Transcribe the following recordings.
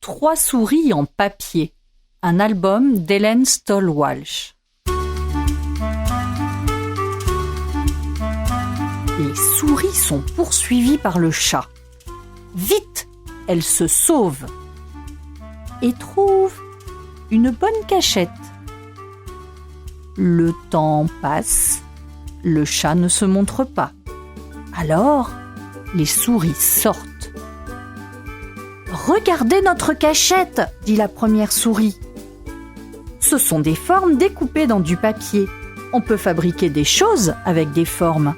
Trois souris en papier, un album d'Hélène Stoll Walsh. Les souris sont poursuivies par le chat. Vite, elles se sauvent et trouvent une bonne cachette. Le temps passe, le chat ne se montre pas. Alors, les souris sortent. « Regardez notre cachette !» dit la première souris. Ce sont des formes découpées dans du papier. On peut fabriquer des choses avec des formes.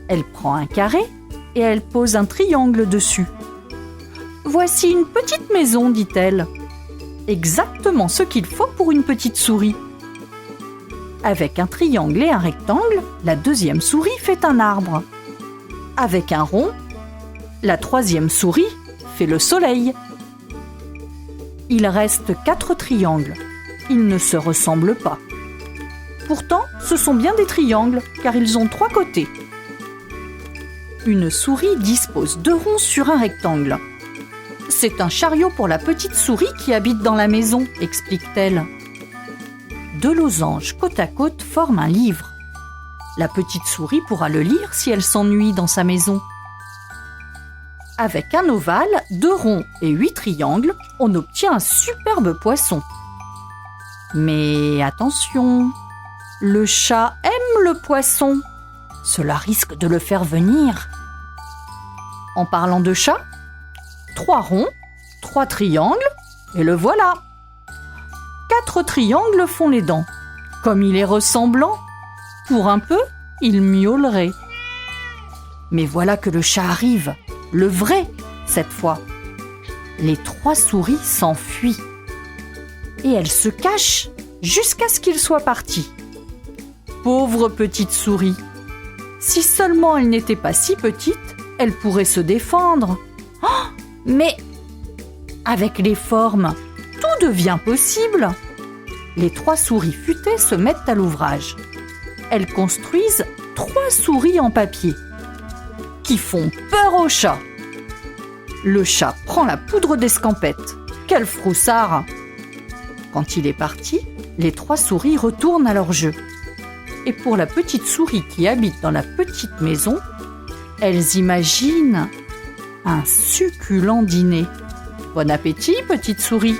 Elle prend un carré et elle pose un triangle dessus. « Voici une petite maison, dit-elle. Exactement ce qu'il faut pour une petite souris. » Avec un triangle et un rectangle, la deuxième souris fait un arbre. Avec un rond, la troisième souris fait le soleil. Il reste 4 triangles. Ils ne se ressemblent pas. Pourtant, ce sont bien des triangles, car ils ont 3 côtés. Une souris dispose 2 ronds sur un rectangle. C'est un chariot pour la petite souris qui habite dans la maison, explique-t-elle. 2 losanges côte à côte forment un livre. La petite souris pourra le lire si elle s'ennuie dans sa maison. Avec un ovale, 2 ronds et 8 triangles, on obtient un superbe poisson. Mais attention, le chat aime le poisson. Cela risque de le faire venir. En parlant de chat, 3 ronds, 3 triangles, et le voilà. 4 triangles font les dents. Comme il est ressemblant, pour un peu, il miaulerait. Mais voilà que le chat arrive, le vrai, cette fois. Les 3 souris s'enfuient. Et elles se cachent jusqu'à ce qu'il soit parti. Pauvre petite souris. Si seulement elle n'était pas si petite, elle pourrait se défendre. Oh, mais avec les formes, tout devient possible. Les 3 souris futées se mettent à l'ouvrage. Elles construisent 3 souris en papier qui font peur au chat. Le chat prend la poudre d'escampette. Quel froussard! Quand il est parti, les 3 souris retournent à leur jeu. Et pour la petite souris qui habite dans la petite maison, elles imaginent un succulent dîner. Bon appétit, petite souris!